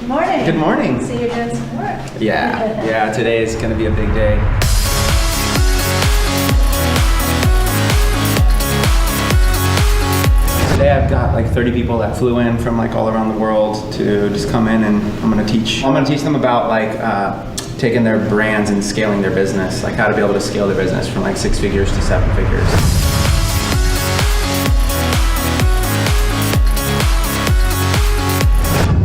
Morning. Good morning. See you're doing some work. Yeah, today is going to be a big day. Today I've got like 30 people that flew in from like all around the world to just come in, and I'm going to teach them about like taking their brands and scaling their business, like how to be able to scale their business from like 6 figures to 7 figures.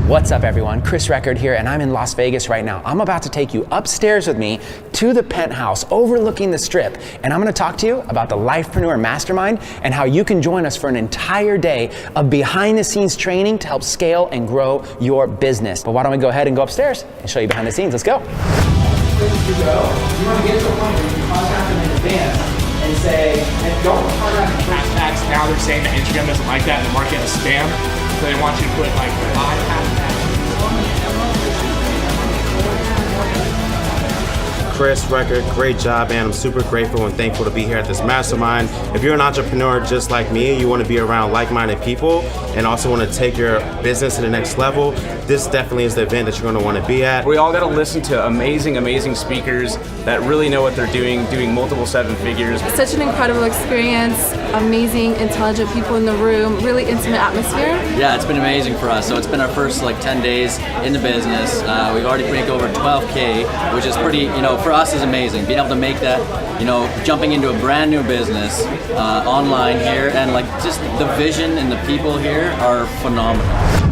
What's up everyone, Chris Record here, and I'm in Las Vegas right now. I'm about to take you upstairs with me to the penthouse overlooking the strip, and I'm gonna talk to you about the LifePreneur Mastermind and how you can join us for an entire day of behind the scenes training to help scale and grow your business. But why don't we go ahead and go upstairs and show you behind the scenes. Let's go. You wanna get to a point where you can contact them in advance and say, and don't contact them. Hashtags, now they're saying that Instagram doesn't like that and they're marking it as spam. So they want you to put like 5 hashtags. Chris Record, great job, man. I'm super grateful and thankful to be here at this mastermind. If you're an entrepreneur just like me, you want to be around like-minded people and also want to take your business to the next level, this definitely is the event that you're going to want to be at. We all got to listen to amazing speakers that really know what they're doing multiple 7 figures. Such an incredible experience, amazing, intelligent people in the room, really intimate atmosphere. Yeah, it's been amazing for us. So it's been our first like 10 days in the business. We've already made over 12K, which is pretty, for us is amazing. Being able to make that, jumping into a brand new business online here, and like just the vision and the people here are phenomenal.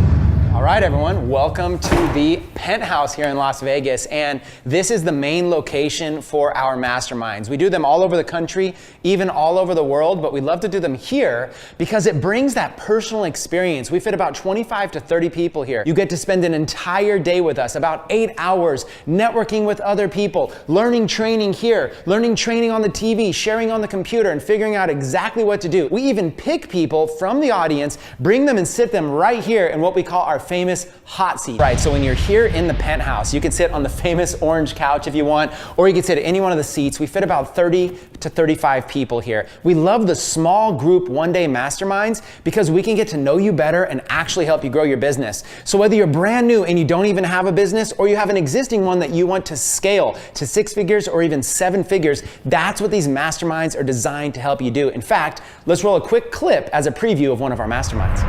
All right, everyone, welcome to the penthouse here in Las Vegas, and this is the main location for our masterminds. We do them all over the country, even all over the world, but we love to do them here because it brings that personal experience. We fit about 25 to 30 people here. You get to spend an entire day with us, about 8 hours, networking with other people, learning training here, learning training on the TV, sharing on the computer, and figuring out exactly what to do. We even pick people from the audience, bring them and sit them right here in what we call our famous hot seat. Right, so when you're here in the penthouse, you can sit on the famous orange couch if you want, or you can sit at any one of the seats. We fit about 30 to 35 people here. We love the small group one-day masterminds because we can get to know you better and actually help you grow your business. So whether you're brand new and you don't even have a business, or you have an existing one that you want to scale to 6 figures or even 7 figures, that's what these masterminds are designed to help you do. In fact, let's roll a quick clip as a preview of one of our masterminds.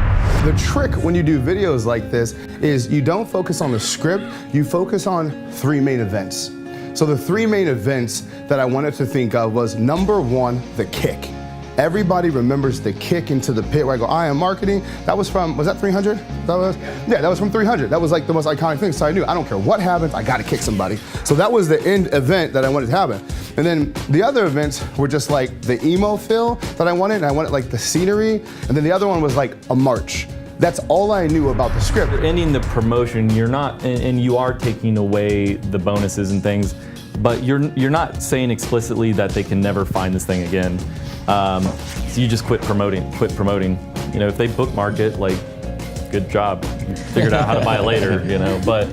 The trick when you do videos like this is you don't focus on the script, you focus on 3 main events. So the 3 main events that I wanted to think of was, number 1, the kick. Everybody remembers the kick into the pit where I go, I am marketing. That was from, was that 300? That was from 300. That was like the most iconic thing. So I knew, I don't care what happens, I gotta kick somebody. So that was the end event that I wanted to happen. And then the other events were just like the emo feel that I wanted, and I wanted like the scenery. And then the other one was like a march. That's all I knew about the script. You're ending the promotion, you're not, and you are taking away the bonuses and things, but you're not saying explicitly that they can never find this thing again. So you just quit promoting. If they bookmark it, like, good job. You figured out how to buy it later, but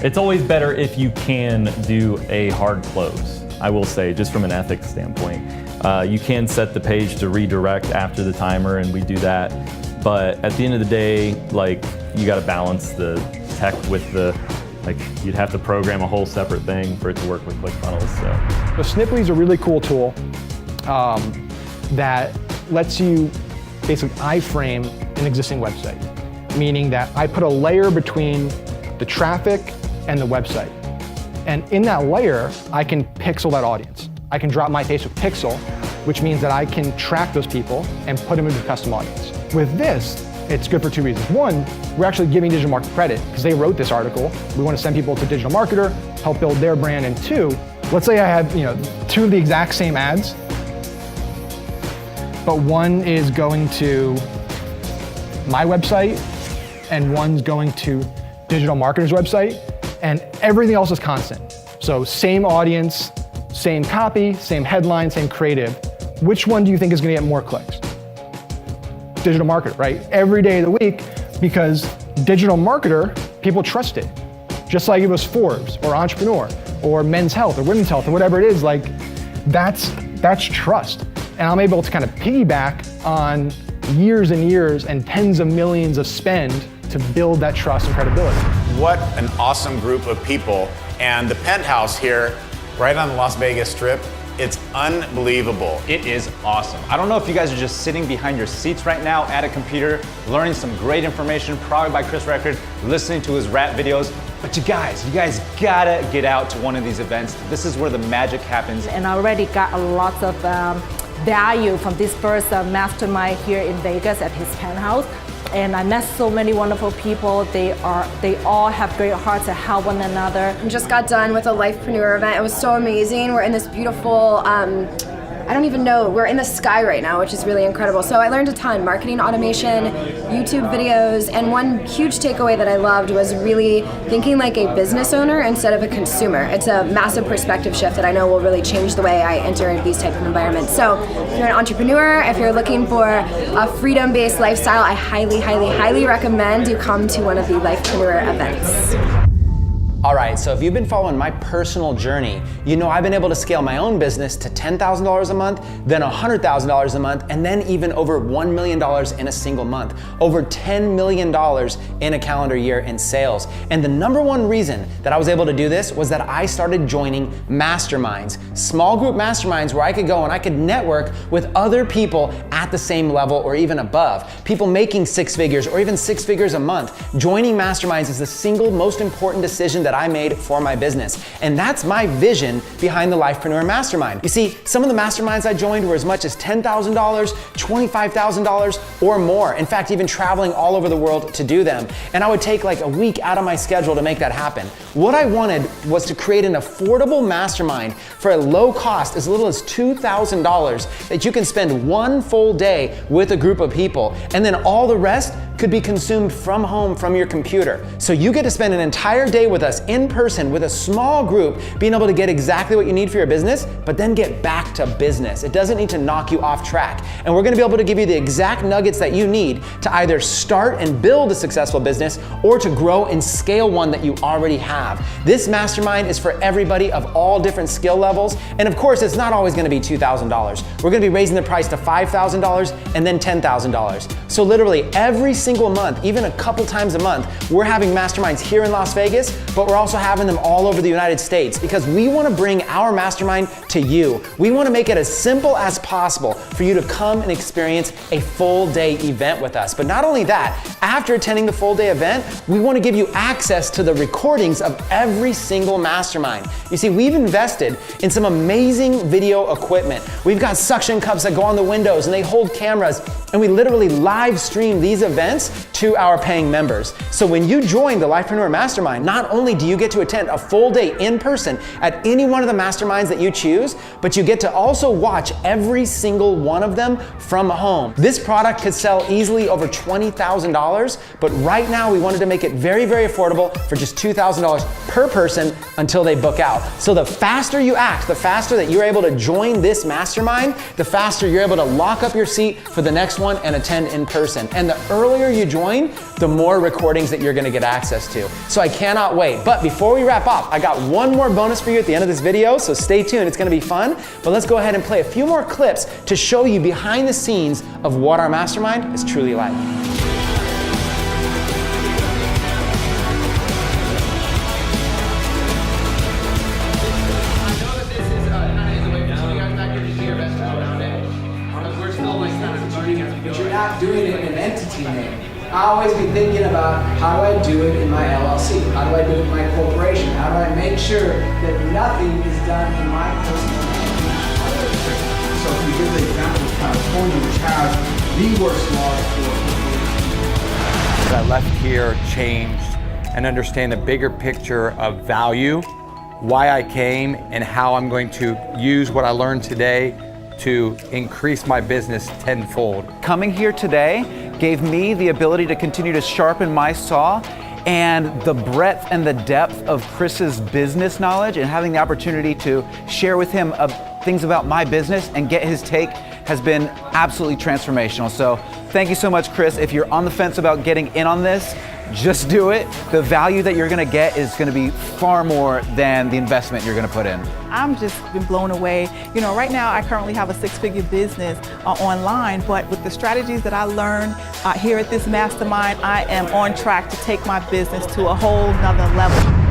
it's always better if you can do a hard close, I will say, just from an ethics standpoint. You can set the page to redirect after the timer, and we do that. But at the end of the day, like, you got to balance the tech with you'd have to program a whole separate thing for it to work with ClickFunnels. So the Sniply is a really cool tool that lets you basically iframe an existing website, meaning that I put a layer between the traffic and the website. And in that layer, I can pixel that audience. I can drop my Facebook pixel, which means that I can track those people and put them into a custom audience. With this, it's good for 2 reasons. 1, we're actually giving digital marketing credit because they wrote this article. We want to send people to a digital marketer, help build their brand. And 2, let's say I have 2 of the exact same ads, but one is going to my website and one's going to digital marketer's website, and everything else is constant. So same audience, same copy, same headline, same creative. Which one do you think is going to get more clicks? Digital marketer, right? Every day of the week, because digital marketer, people trust it. Just like it was Forbes or Entrepreneur or Men's Health or Women's Health or whatever it is, like that's trust. And I'm able to kind of piggyback on years and years and tens of millions of spend to build that trust and credibility. what an awesome group of people. And the penthouse here, right on the Las Vegas Strip, it's unbelievable. It is awesome. I don't know if you guys are just sitting behind your seats right now at a computer, learning some great information, probably by Chris Record, listening to his rap videos, but you guys gotta get out to one of these events. This is where the magic happens. And I already got a lot of value from this first mastermind here in Vegas at his penthouse. And I met so many wonderful people. They all have great hearts and help one another. Just got done with a LifePreneur event. It was so amazing. We're in this beautiful, I don't even know, we're in the sky right now, which is really incredible. So I learned a ton, marketing automation, YouTube videos, and one huge takeaway that I loved was really thinking like a business owner instead of a consumer. It's a massive perspective shift that I know will really change the way I enter these type of environments. So if you're an entrepreneur, if you're looking for a freedom-based lifestyle, I highly recommend you come to one of the LifePreneur events. All right, so if you've been following my personal journey, you know I've been able to scale my own business to $10,000 a month, then $100,000 a month, and then even over $1 million in a single month, over $10 million in a calendar year in sales. And the number one reason that I was able to do this was that I started joining masterminds, small group masterminds where I could go and I could network with other people at the same level or even above, people making 6 figures or even 6 figures a month. Joining masterminds is the single most important decision that I made for my business. And that's my vision behind the LifePreneur Mastermind. You see, some of the masterminds I joined were as much as $10,000, $25,000 or more. In fact, even traveling all over the world to do them. And I would take like a week out of my schedule to make that happen. What I wanted was to create an affordable mastermind for a low cost, as little as $2,000, that you can spend one full day with a group of people, and then all the rest could be consumed from home from your computer. So you get to spend an entire day with us in person with a small group, being able to get exactly what you need for your business, but then get back to business. It doesn't need to knock you off track. And we're gonna be able to give you the exact nuggets that you need to either start and build a successful business or to grow and scale one that you already have. This mastermind is for everybody of all different skill levels. And of course, it's not always gonna be $2,000. We're gonna be raising the price to $5,000 and then $10,000. So literally every single month, even a couple times a month, we're having masterminds here in Las Vegas, but we're also having them all over the United States because we want to bring our mastermind to you. We want to make it as simple as possible for you to come and experience a full day event with us. But not only that, after attending the full day event, we want to give you access to the recordings of every single mastermind. You see, we've invested in some amazing video equipment. We've got suction cups that go on the windows and they hold cameras, and we literally live stream these events to our paying members. So when you join the LifePreneur Mastermind, not only do you get to attend a full day in person at any one of the masterminds that you choose, but you get to also watch every single one of them from home. This product could sell easily over $20,000, but right now we wanted to make it very, very affordable for just $2,000 per person until they book out. So the faster you act, the faster that you're able to join this mastermind, the faster you're able to lock up your seat for the next one and attend in person. And the earlier you join, the more recordings that you're gonna get access to. So I cannot wait. But before we wrap up, I got one more bonus for you at the end of this video, so stay tuned, it's gonna be fun. But let's go ahead and play a few more clips to show you behind the scenes of what our mastermind is truly like. But you're not doing it in an entity name. I always be thinking about how do I do it in my LLC? How do I do it in my corporation? How do I make sure that nothing is done in my personal name? So if you give the example of California, which has the worst laws for I left here changed and understand the bigger picture of value, why I came, and how I'm going to use what I learned today to increase my business tenfold. Coming here today gave me the ability to continue to sharpen my saw, and the breadth and the depth of Chris's business knowledge and having the opportunity to share with him things about my business and get his take has been absolutely transformational. So thank you so much, Chris. If you're on the fence about getting in on this, Just do it. The value that you're gonna get is gonna be far more than the investment you're gonna put in. I'm just been blown away. You know, right now I currently have a 6-figure business online, but with the strategies that I learned here at this mastermind, I am on track to take my business to a whole nother level.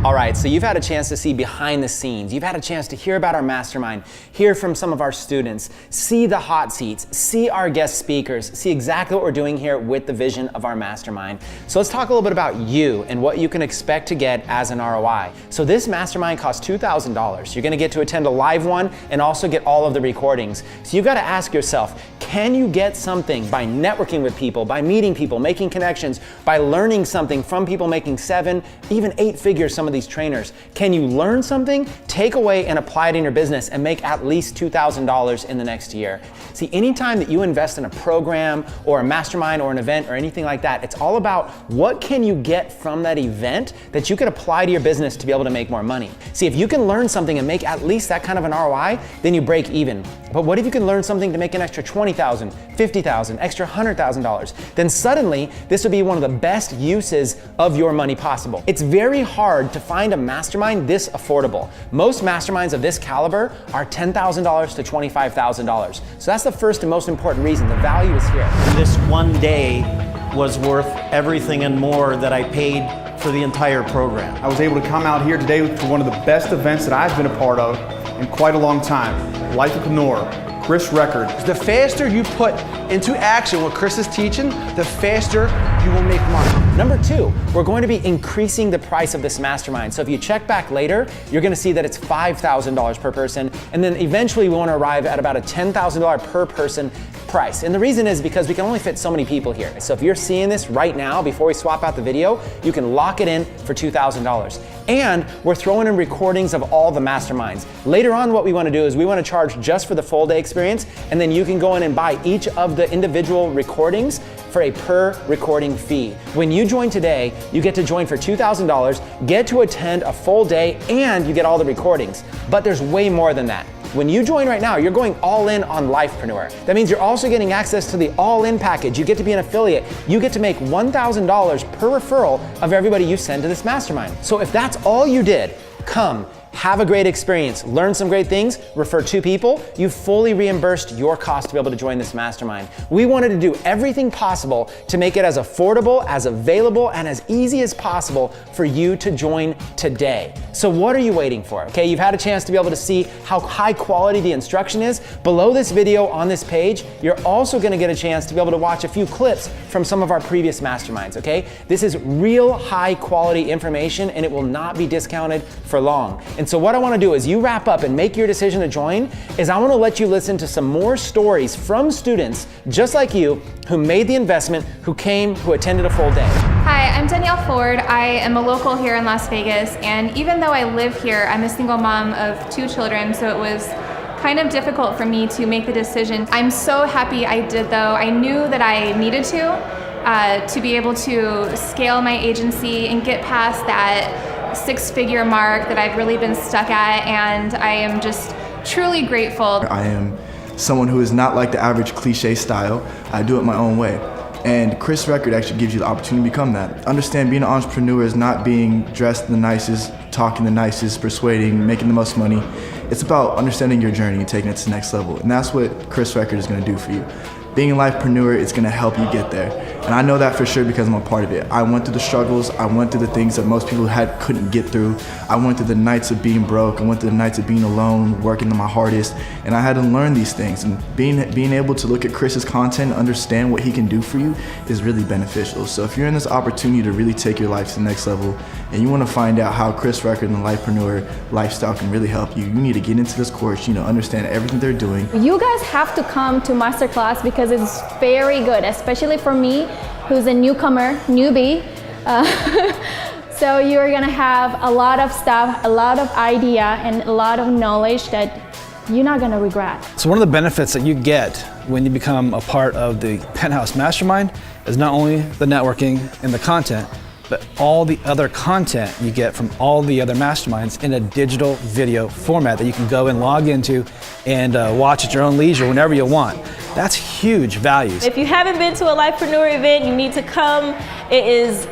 All right, so you've had a chance to see behind the scenes. You've had a chance to hear about our mastermind, hear from some of our students, see the hot seats, see our guest speakers, see exactly what we're doing here with the vision of our mastermind. So let's talk a little bit about you and what you can expect to get as an ROI. So this mastermind costs $2,000. You're gonna get to attend a live one and also get all of the recordings. So you've gotta ask yourself, can you get something by networking with people, by meeting people, making connections, by learning something from people making 7, even 8 figures, some of these trainers? Can you learn something, take away and apply it in your business and make at least $2,000 in the next year? See, anytime that you invest in a program or a mastermind or an event or anything like that, it's all about what can you get from that event that you could apply to your business to be able to make more money. See, if you can learn something and make at least that kind of an ROI, then you break even. But what if you can learn something to make an extra $20,000, $50,000, extra $100,000? Then suddenly, this would be one of the best uses of your money possible. It's very hard to find a mastermind this affordable. Most masterminds of this caliber are $10,000 to $25,000. So that's the first and most important reason. The value is here. This one day was worth everything and more that I paid for the entire program. I was able to come out here today for one of the best events that I've been a part of in quite a long time. LifePreneur, Chris Record. The faster you put into action what Chris is teaching, the faster you will make money. Number 2, we're going to be increasing the price of this mastermind. So if you check back later, you're gonna see that it's $5,000 per person, and then eventually we wanna arrive at about a $10,000 per person price. And the reason is because we can only fit so many people here. So if you're seeing this right now, before we swap out the video, you can lock it in for $2,000. And we're throwing in recordings of all the masterminds. Later on, what we wanna do is we wanna charge just for the full day experience, and then you can go in and buy each of the individual recordings for a per recording fee. When you join today, you get to join for $2,000, get to attend a full day, and you get all the recordings. But there's way more than that. When you join right now, you're going all in on LifePreneur. That means you're also getting access to the all-in package. You get to be an affiliate. You get to make $1,000 per referral of everybody you send to this mastermind. So if that's all you did, come. Have a great experience, learn some great things, refer 2 people, you fully reimbursed your cost to be able to join this mastermind. We wanted to do everything possible to make it as affordable, as available, and as easy as possible for you to join today. So what are you waiting for? Okay, you've had a chance to be able to see how high quality the instruction is. Below this video on this page, you're also gonna get a chance to be able to watch a few clips from some of our previous masterminds, okay? This is real high quality information and it will not be discounted for long. And so what I wanna do is you wrap up and make your decision to join, is I wanna let you listen to some more stories from students just like you who made the investment, who came, who attended a full day. Hi, I'm Danielle Ford. I am a local here in Las Vegas, and even though I live here, I'm a single mom of 2 children, so it was kind of difficult for me to make the decision. I'm so happy I did though. I knew that I needed to be able to scale my agency and get past that 6-figure mark that I've really been stuck at, and I am just truly grateful. I am someone who is not like the average cliche style. I do it my own way. And Chris Record actually gives you the opportunity to become that. Understand being an entrepreneur is not being dressed the nicest, talking the nicest, persuading, making the most money. It's about understanding your journey and taking it to the next level. And that's what Chris Record is gonna do for you. Being a LifePreneur is gonna help you get there. And I know that for sure because I'm a part of it. I went through the struggles, I went through the things that most people couldn't get through. I went through the nights of being broke, I went through the nights of being alone, working my hardest, and I had to learn these things. And being able to look at Chris's content and understand what he can do for you is really beneficial. So if you're in this opportunity to really take your life to the next level, and you wanna find out how Chris Record and the LifePreneur lifestyle can really help you, you need to get into this course, understand everything they're doing. You guys have to come to masterclass because it's very good, especially for me, who's a newbie. So you're gonna have a lot of stuff, a lot of idea, and a lot of knowledge that you're not gonna regret. So one of the benefits that you get when you become a part of the Penthouse Mastermind is not only the networking and the content, but all the other content you get from all the other masterminds in a digital video format that you can go and log into and watch at your own leisure whenever you want. That's huge value. If you haven't been to a LifePreneur event, you need to come. It is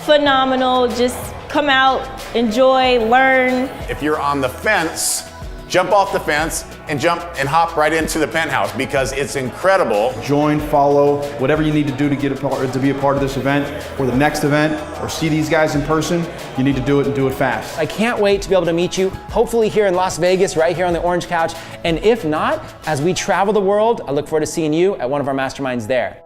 phenomenal. Just come out, enjoy, learn. If you're on the fence, jump off the fence and hop right into the penthouse because it's incredible. Join, follow, whatever you need to do to be a part of this event or the next event or see these guys in person, you need to do it and do it fast. I can't wait to be able to meet you, hopefully here in Las Vegas, right here on the Orange Couch. And if not, as we travel the world, I look forward to seeing you at one of our masterminds there.